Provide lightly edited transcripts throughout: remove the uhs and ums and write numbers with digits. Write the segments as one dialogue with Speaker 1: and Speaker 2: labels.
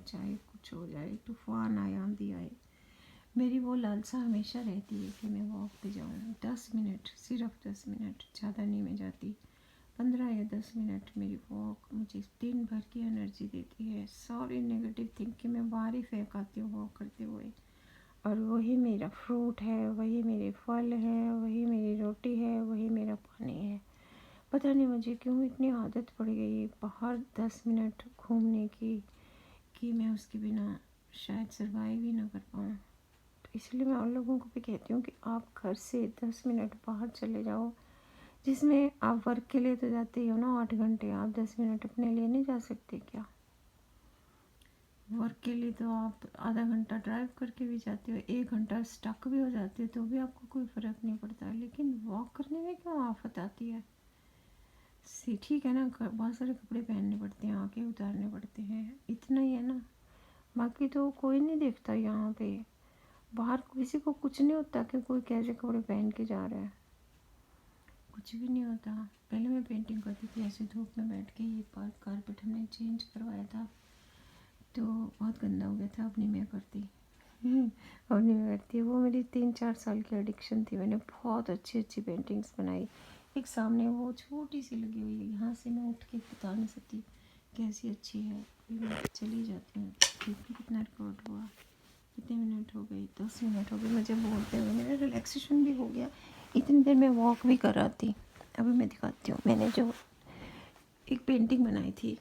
Speaker 1: चाहे कुछ हो जाए, तूफान आए, आंधी आए, मेरी वो लालसा हमेशा रहती है कि मैं वॉक पे जाऊँ। 10 मिनट, सिर्फ 10 मिनट, ज़्यादा नहीं मैं जाती। 15 या 10 मिनट मेरी वॉक मुझे दिन भर की एनर्जी देती है। सारी नेगेटिव थिंकिंग मैं बाहर ही फेंक आती हूँ वॉक करते हुए। और वही मेरा फ्रूट है, वही मेरे फल है, वही मेरी रोटी है, वही मेरा पानी है। पता नहीं मुझे क्यों इतनी आदत पड़ गई बाहर 10 मिनट घूमने की कि मैं उसके बिना शायद सर्वाइव ही ना कर पाऊँ। तो इसलिए मैं उन लोगों को भी कहती हूँ कि आप घर से 10 मिनट बाहर चले जाओ, जिसमें आप वर्क के लिए तो जाते ही हो ना 8 घंटे, आप 10 मिनट अपने लिए नहीं जा सकते क्या? वर्क के लिए तो आप आधा घंटा ड्राइव करके भी जाते हो, 1 घंटा स्टक भी हो जाते हो तो भी आपको कोई फ़र्क नहीं पड़ता, लेकिन वॉक करने में क्यों आफत आती है? ठीक है ना, बहुत सारे कपड़े पहनने पड़ते हैं, आके उतारने पड़ते हैं, इतना ही है ना। बाकी तो कोई नहीं देखता यहाँ पे, बाहर किसी को कुछ नहीं होता कि कोई कैसे कपड़े पहन के जा रहा है, कुछ भी नहीं होता। पहले मैं पेंटिंग करती थी ऐसे धूप में बैठ के, ये पार्क कारपेट हमने चेंज करवाया था तो बहुत गंदा हो गया था, अब नहीं मैं करती। अब नहीं मैं करती। वो मेरी 3-4 साल की एडिक्शन थी, मैंने बहुत अच्छी अच्छी पेंटिंग्स बनाई। एक सामने वो छोटी सी लगी हुई है, यहाँ से मैं उठ के बता नहीं सकती कैसी अच्छी है। फिर मैं चली जाती हूँ। देखती कितना रिकॉर्ड हुआ, कितने मिनट हो गए, 10 मिनट हो गए मुझे बोलते हुए। मेरा रिलैक्सेशन भी हो गया, इतनी देर में वॉक भी कर रहा थी। अभी मैं दिखाती हूँ, मैंने जो एक पेंटिंग बनाई थी,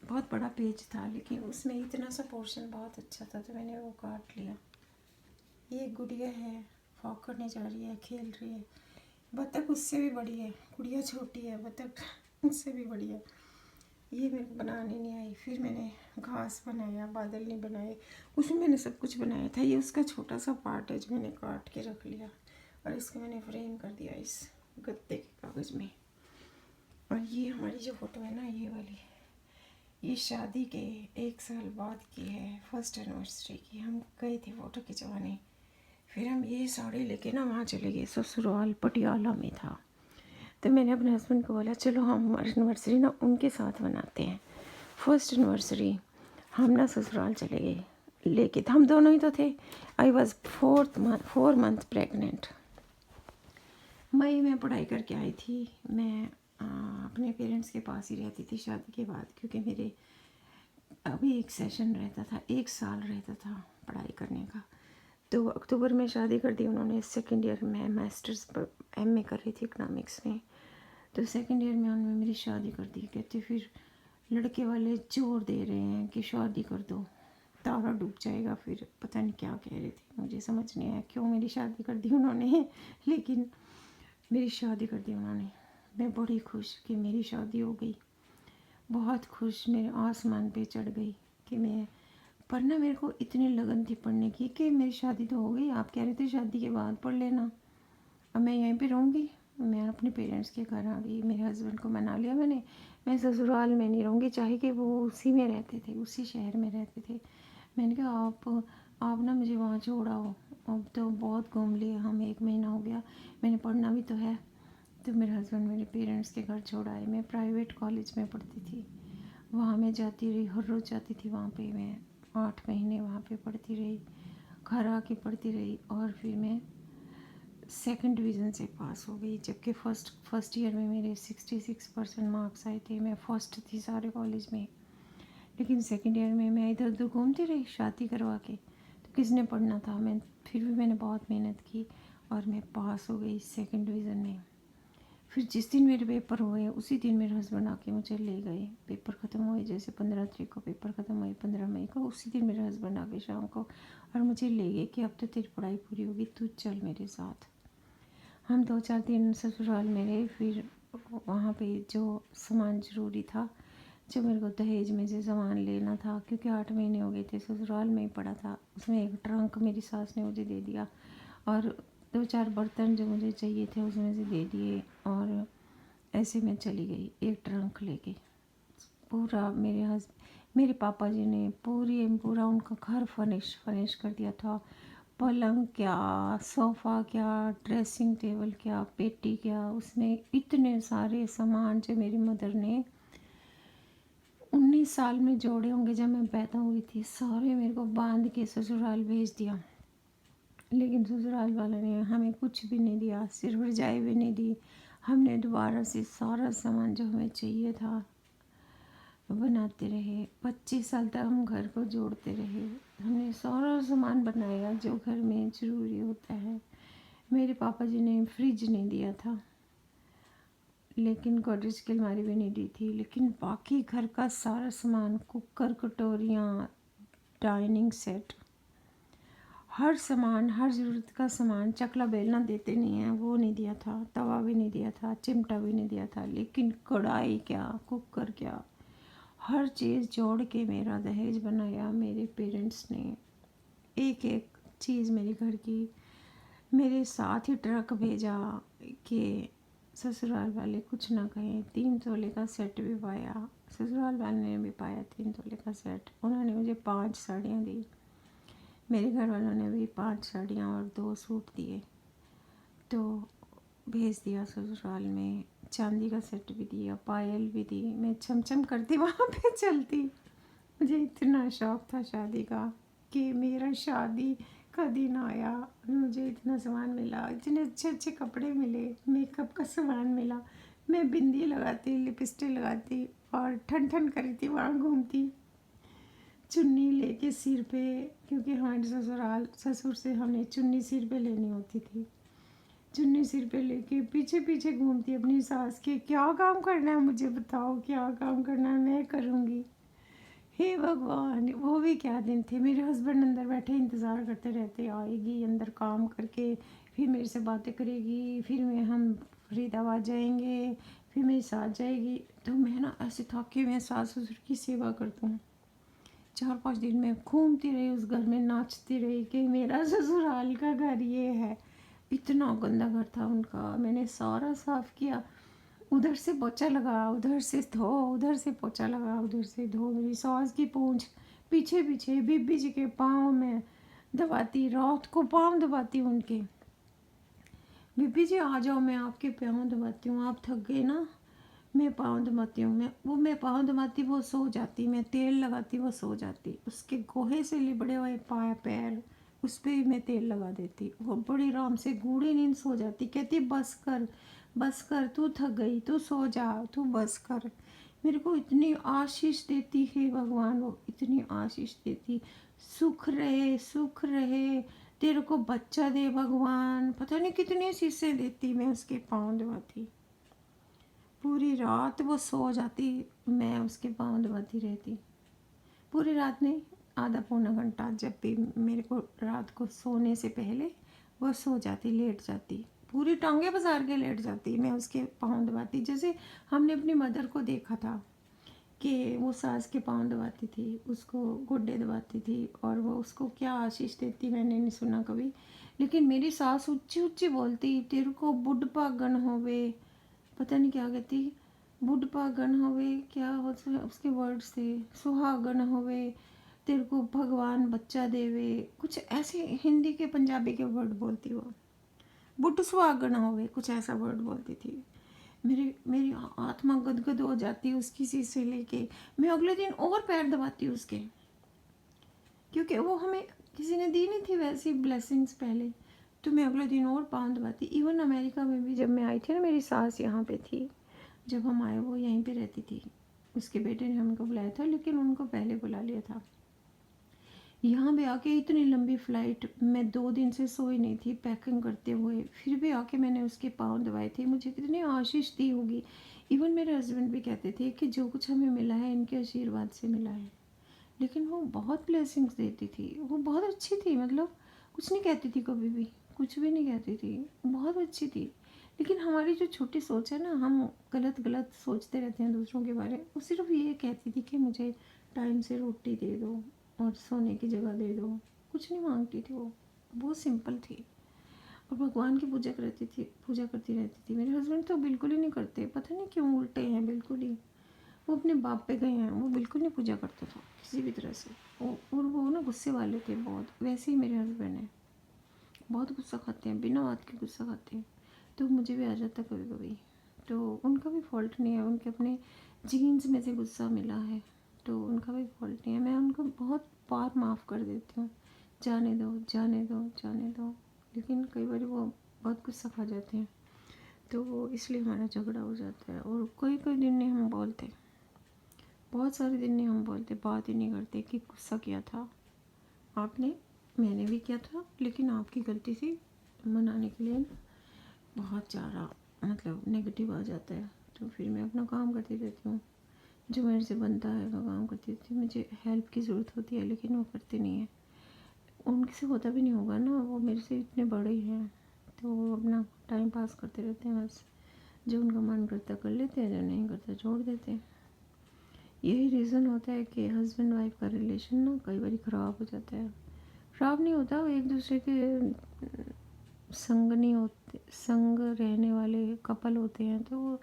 Speaker 1: बहुत बड़ा पेज था लेकिन उसमें इतना सा पोर्शन बहुत अच्छा था तो मैंने वो काट लिया। ये गुड़िया है, वॉक करने जा रही है, खेल रही है। बतख उससे भी बड़ी है, गुड़िया छोटी है, बतख उससे भी बड़ी है। ये मेरे को बनाने नहीं आई। फिर मैंने घास बनाया, बादल नहीं बनाए, उसमें मैंने सब कुछ बनाया था। ये उसका छोटा सा पार्ट है जो मैंने काट के रख लिया और इसको मैंने फ्रेम कर दिया इस गत्ते के कागज़ में। और ये हमारी जो फ़ोटो है ना, ये वाली, ये शादी के 1 साल बाद की है, फर्स्ट एनिवर्सरी की। हम गए थे फ़ोटो खिंचवाने, फिर हम ये साड़ी लेके ना वहाँ चले गए, ससुराल पटियाला में था। तो मैंने अपने हस्बैंड को बोला चलो हम एनिवर्सरी ना उनके साथ मनाते हैं। फर्स्ट एनिवर्सरी हम ना ससुराल चले गए लेके, तो हम दोनों ही तो थे। I was 4 month pregnant. मई में पढ़ाई करके आई थी मैं। अपने पेरेंट्स के पास ही रहती थी शादी के बाद, क्योंकि मेरे अभी एक सेशन रहता था, 1 साल रहता था पढ़ाई करने का। तो अक्टूबर में शादी कर दी उन्होंने। सेकेंड ईयर में मास्टर्स पर MA कर रही थी इकनॉमिक्स में, तो सेकेंड ईयर में उन्होंने मेरी शादी कर दी। कहते फिर लड़के वाले जोर दे रहे हैं कि शादी कर दो, तारा डूब जाएगा। फिर पता नहीं क्या कह रहे थे, मुझे समझ नहीं आया क्यों मेरी शादी कर दी उन्होंने, लेकिन मेरी शादी कर दी उन्होंने। मैं बड़ी खुश कि मेरी शादी हो गई, बहुत खुश, मेरे आसमान पे चढ़ गई कि मैं, पर ना मेरे को इतनी लगन थी पढ़ने की कि मेरी शादी तो हो गई, आप कह रहे थे शादी के बाद पढ़ लेना, अब मैं यहीं पे रहूँगी। मैं अपने पेरेंट्स के घर आ गई, मेरे हस्बैंड को मना लिया मैंने, मैं ससुराल में नहीं रहूँगी, चाहे कि वो उसी में रहते थे, उसी शहर में रहते थे। मैंने कहा आप ना मुझे वहाँ छोड़ आओ, अब तो बहुत घूम लिए हम, 1 महीना हो गया, मैंने पढ़ना भी तो है। तो मेरे हस्बैंड मेरे पेरेंट्स के घर छोड़ आए। मैं प्राइवेट कॉलेज में पढ़ती थी, वहाँ मैं जाती रही, हर रोज़ जाती थी वहाँ पे। मैं 8 महीने वहाँ पे पढ़ती रही, घर आके पढ़ती रही, और फिर मैं सेकंड डिवीज़न से पास हो गई। जबकि फर्स्ट ईयर में मेरे 66% मार्क्स आए थे, मैं फर्स्ट थी सारे कॉलेज में। लेकिन सेकंड ईयर में मैं इधर उधर घूमती रही शादी करवा के, तो किसने पढ़ना था। मैं फिर भी मैंने बहुत मेहनत की और मैं पास हो गई सेकंड डिवीज़न में। फिर जिस दिन मेरे पेपर हुए उसी दिन मेरे हस्बैंड आके मुझे ले गए। पेपर ख़त्म हुए, जैसे 15 तारीख को पेपर ख़त्म हुए, 15 मई को, उसी दिन मेरे हस्बैंड आके शाम को और मुझे ले गए कि अब तो तेरी पढ़ाई पूरी होगी, तू चल मेरे साथ। हम 2-4 दिन ससुराल में रहे। फिर वहाँ पे जो सामान ज़रूरी था, जो मेरे को दहेज में से सामान लेना था, क्योंकि 8 महीने हो गए थे ससुराल में ही पड़ा था, उसमें एक ट्रंक मेरी सास ने मुझे दे दिया और 2-4 बर्तन जो मुझे चाहिए थे उसमें से दे दिए, और ऐसे मैं चली गई एक ट्रंक लेके। पूरा मेरे पापा जी ने पूरा उनका घर फर्निश कर दिया था। पलंग क्या, सोफ़ा क्या, ड्रेसिंग टेबल क्या, पेटी क्या, उसमें इतने सारे सामान जो मेरी मदर ने 19 साल में जोड़े होंगे जब मैं पैदा हुई थी, सारे मेरे को बांध के ससुराल भेज दिया। लेकिन ससुराल वालों ने हमें कुछ भी नहीं दिया, सिर्फ रजाई भी नहीं दी। हमने दोबारा से सारा सामान जो हमें चाहिए था बनाते रहे। 25 साल तक हम घर को जोड़ते रहे। हमने सारा सामान बनाया जो घर में ज़रूरी होता है। मेरे पापा जी ने फ्रिज नहीं दिया था, लेकिन गॉदरेज की अलमारी भी नहीं दी थी। लेकिन बाकी घर का सारा सामान, कुकर, कटोरियाँ, डाइनिंग सेट, हर सामान, हर ज़रूरत का सामान। चकला बेलना देते नहीं हैं, वो नहीं दिया था। तवा भी नहीं दिया था, चिमटा भी नहीं दिया था। लेकिन कढ़ाई क्या, कुकर क्या, हर चीज़ जोड़ के मेरा दहेज बनाया मेरे पेरेंट्स ने। एक एक चीज़ मेरे घर की मेरे साथ ही ट्रक भेजा कि ससुराल वाले कुछ ना कहें। 3 तोले का सेट भी पाया, ससुराल वाले ने भी पाया 3 तोले का सेट। उन्होंने मुझे 5 साड़ियाँ दी, मेरे घर वालों ने भी 5 साड़ियाँ और 2 सूट दिए। तो भेज दिया ससुराल में। चांदी का सेट भी दिया, पायल भी दी। मैं छम करती वहाँ पे चलती। मुझे इतना शौक था शादी का कि मेरा शादी का दिन आया, मुझे इतना सामान मिला, इतने अच्छे अच्छे कपड़े मिले, मेकअप का सामान मिला। मैं बिंदी लगाती, लिपस्टिक लगाती और ठन ठन करती वहाँ घूमती, चुन्नी लेके सिर पे, क्योंकि हमारे ससुर से हमने चुन्नी सिर पे लेनी होती थी। चुन्नी सिर पे लेके पीछे पीछे घूमती अपनी सास के। क्या काम करना है मुझे बताओ, क्या काम करना है, मैं करूँगी। हे भगवान, वो भी क्या दिन थे। मेरे हस्बैंड अंदर बैठे इंतज़ार करते रहते, आएगी अंदर काम करके, फिर मेरे से बातें करेगी, फिर हम फरीदाबाद जाएंगे, फिर मेरी सास जाएगी। तो मैं ना ऐसे था कि मैं सास ससुर की सेवा करता हूँ। 4-5 दिन में घूमती रही उस घर में, नाचती रही कि मेरा ससुराल का घर ये है। इतना गंदा घर था उनका। मैंने सारा साफ़ किया, उधर से पोछा लगा, उधर से धो, उधर से पोछा लगा, उधर से धो। मेरी सास की पूंछ पीछे पीछे बीबी जी के पाँव में दबाती, रात को पाँव दबाती उनके। बीबी जी आ जाओ, मैं आपके पाँव दबाती हूँ, आप थक गए ना, मैं पाँव दबाती हूँ। मैं पाँव दबाती, वो सो जाती। मैं तेल लगाती, वो सो जाती। उसके गोहे से लिबड़े हुए पैर, उस पर भी मैं तेल लगा देती। वो बड़ी आराम से गूढ़ी नींद सो जाती। कहती बस कर, तू थक गई, तू सो जा, तू बस कर। मेरे को इतनी आशीष देती है भगवान, वो इतनी आशीष देती। सुख रहे, तेरे को बच्चा दे भगवान। पता नहीं कितनी शीशें देती। मैं उसके पाँव दबाती, पूरी रात वो सो जाती, मैं उसके पाँव दबाती रहती। पूरी रात नहीं, आधा पौना घंटा। जब भी मेरे को रात को सोने से पहले वो सो जाती, लेट जाती, पूरी टांगे पसार के लेट जाती। मैं उसके पाँव दबाती, जैसे हमने अपनी मदर को देखा था कि वो सास के पाँव दबाती थी, उसको गोड्डे दबाती थी, और वो उसको क्या आशीष देती मैंने नहीं सुना कभी। लेकिन मेरी सास ऊंची ऊंची बोलती, तेरे को बुढ़पा गण होवे, पता नहीं क्या कहती, बुढ़पा गण होवे, क्या उसके वर्ड्स थे, सुहागन होवे, तेरे को भगवान बच्चा देवे, कुछ ऐसे हिंदी के पंजाबी के वर्ड बोलती वो। बुढ़ सुहागन होवे, कुछ ऐसा वर्ड बोलती थी। मेरी आत्मा गदगद हो जाती उसकी शीशे लेके। मैं अगले दिन और पैर दबाती उसके, क्योंकि वो हमें किसी ने दी नहीं थी वैसी ब्लेसिंग्स पहले। तो मैं अगले दिन और पाँव दबाती। इवन अमेरिका में भी जब मैं आई थी ना, मेरी सास यहाँ पे थी, जब हम आए वो यहीं पे रहती थी। उसके बेटे ने हमको बुलाया था, लेकिन उनको पहले बुला लिया था। यहाँ भी आके इतनी लंबी फ़्लाइट, मैं 2 दिन से सोई नहीं थी पैकिंग करते हुए, फिर भी आके मैंने उसके पाँव दबाए थे। मुझे कितनी आशीष दी होगी। इवन मेरे हस्बैंड भी कहते थे कि जो कुछ हमें मिला है इनके आशीर्वाद से मिला है। लेकिन वो बहुत ब्लेसिंग्स देती थी, वो बहुत अच्छी थी। मतलब कुछ नहीं कहती थी कभी भी, कुछ भी नहीं कहती थी, बहुत अच्छी थी। लेकिन हमारी जो छोटी सोच है ना, हम गलत गलत सोचते रहते हैं दूसरों के बारे में। वो सिर्फ ये कहती थी कि मुझे टाइम से रोटी दे दो और सोने की जगह दे दो, कुछ नहीं मांगती थी वो, बहुत सिंपल थी। और भगवान की पूजा करती रहती थी। मेरे हस्बैंड तो बिल्कुल ही नहीं करते, पता नहीं क्यों, उल्टे हैं बिल्कुल ही। वो अपने बाप पे गए हैं, वो बिल्कुल नहीं पूजा करता था किसी भी तरह से। और वो ना गुस्से वाले थे बहुत, वैसे ही मेरे हस्बैंड हैं, बहुत गुस्सा खाते हैं, बिना बात के गुस्सा खाते हैं। तो मुझे भी आ जाता कभी कभी। तो उनका भी फॉल्ट नहीं है, उनके अपने जीन्स में से गुस्सा मिला है। तो उनका भी फॉल्ट नहीं है, मैं उनको बहुत बार माफ़ कर देती हूँ, जाने दो जाने दो जाने दो, लेकिन कई बार वो बहुत गुस्सा खा जाते हैं, तो वो इसलिए हमारा झगड़ा हो जाता है। और कोई कोई दिन नहीं हम बोलते, बहुत सारे दिन नहीं हम बोलते, बात ही नहीं करते कि गुस्सा किया था आपने, मैंने भी किया था, लेकिन आपकी गलती थी, मनाने के लिए बहुत ज़्यादा मतलब नेगेटिव आ जाता है। तो फिर मैं अपना काम करती रहती हूँ, जो मेरे से बनता है वो काम करती रहती हूँ। मुझे हेल्प की ज़रूरत होती है लेकिन वो करते नहीं है, उनसे होता भी नहीं होगा ना, वो मेरे से इतने बड़े ही हैं, तो वो अपना टाइम पास करते रहते हैं बस, जो उनका मन करता कर लेते हैं, जो नहीं करता छोड़ देते हैं। यही रीज़न होता है कि हस्बैंड वाइफ का रिलेशन ना कई बार ख़राब हो जाता है। ख़राब नहीं होता, वो एक दूसरे के संग नहीं होते, संग रहने वाले कपल होते हैं, तो वो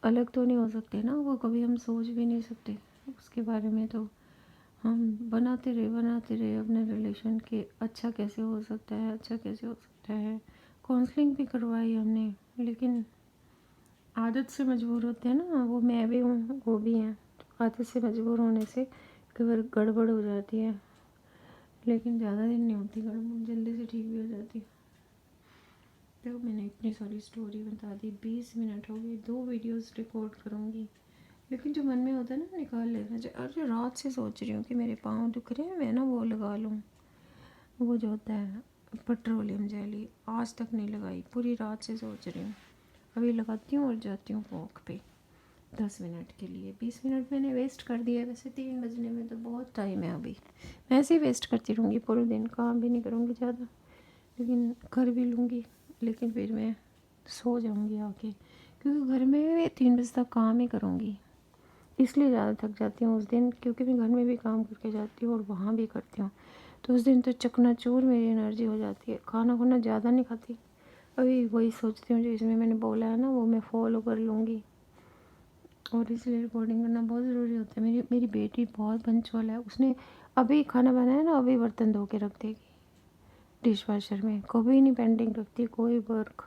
Speaker 1: अलग तो नहीं हो सकते ना, वो कभी हम सोच भी नहीं सकते उसके बारे में। तो हम बनाते रहे अपने रिलेशन के, अच्छा कैसे हो सकता है, अच्छा कैसे हो सकता है, काउंसलिंग भी करवाई हमने, लेकिन आदत से मजबूर होते हैं ना, वो मैं भी हूँ वो भी हैं, तो आदत से मजबूर होने से कई बार गड़बड़ हो जाती है, लेकिन ज़्यादा दिन नहीं होती गड़बड़, जल्दी से ठीक भी हो जाती है। तो मैंने इतनी सारी स्टोरी बता दी, 20 मिनट हो गए, 2 वीडियोस रिकॉर्ड करूँगी, लेकिन जो मन में होता है ना निकाल लेना चाहिए। और रात से सोच रही हूँ कि मेरे पाँव दुख रहे हैं, मैं ना वो लगा लूँ, वो जो होता है पेट्रोलियम जेली, आज तक नहीं लगाई, पूरी रात से सोच रही हूँ, अभी लगाती हूँ और जाती हूँ वॉक पे 10 मिनट के लिए। 20 मिनट मैंने वेस्ट कर दिया, वैसे 3 बजने में तो बहुत टाइम है अभी, मैं ऐसे ही वेस्ट करती रहूँगी पूरे दिन, काम भी नहीं करूँगी ज़्यादा, लेकिन कर भी लूँगी, लेकिन फिर मैं सो जाऊँगी आके, क्योंकि घर में मैं 3 बजे तक काम ही करूँगी, इसलिए ज़्यादा थक जाती हूँ उस दिन, क्योंकि मैं घर में भी काम करके जाती हूँ और वहाँ भी करती हूँ, तो उस दिन तो चकनाचूर मेरी एनर्जी हो जाती है, खाना खुना ज़्यादा नहीं खाती। अभी वही सोचती हूँ जो इसमें मैंने बोला है ना, वो मैं फॉलो कर लूँगी, और इसलिए रिकॉर्डिंग करना बहुत ज़रूरी होता है। मेरी मेरी बेटी बहुत पंचुअल है, उसने अभी खाना बनाया ना, अभी बर्तन धो के रख देगी डिश वॉशर में, कभी नहीं पेंडिंग रखती कोई वर्क,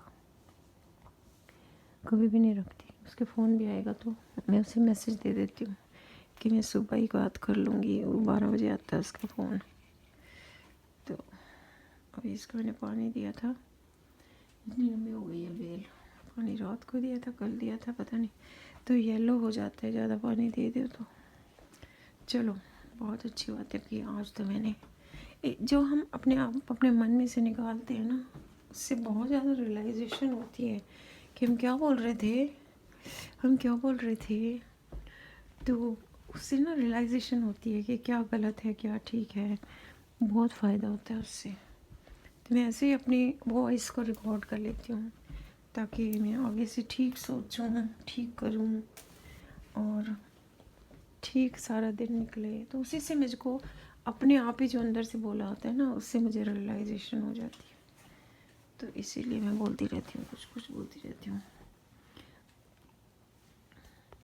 Speaker 1: कभी भी नहीं रखती। उसके फ़ोन भी आएगा तो मैं उसे मैसेज दे देती हूँ कि मैं सुबह ही बात कर लूँगी, वो 12 बजे आता है उसका फ़ोन। तो अभी इसको मैंने पानी दिया था, इतनी लंबी हो गई है बेल, पानी रात को दिया था, कल दिया था पता नहीं, तो येलो हो जाता है ज़्यादा पानी दे दो तो। चलो बहुत अच्छी बात है कि आज तो मैंने जो हम अपने आप अपने मन में से निकालते हैं ना, उससे बहुत ज़्यादा रियलाइजेशन होती है कि हम क्या बोल रहे थे, हम क्या बोल रहे थे, तो उससे ना रियलाइजेशन होती है कि क्या गलत है क्या ठीक है, बहुत फ़ायदा होता है उससे। तो मैं ऐसे ही अपनी वॉइस को रिकॉर्ड कर लेती हूँ, ताकि मैं आगे से ठीक सोचूँ, ठीक करूँ और ठीक सारा दिन निकले। तो उसी से मुझको अपने आप ही जो अंदर से बोला होता है ना, उससे मुझे रियलाइजेशन हो जाती है, तो इसीलिए मैं बोलती रहती हूँ, कुछ कुछ बोलती रहती हूँ।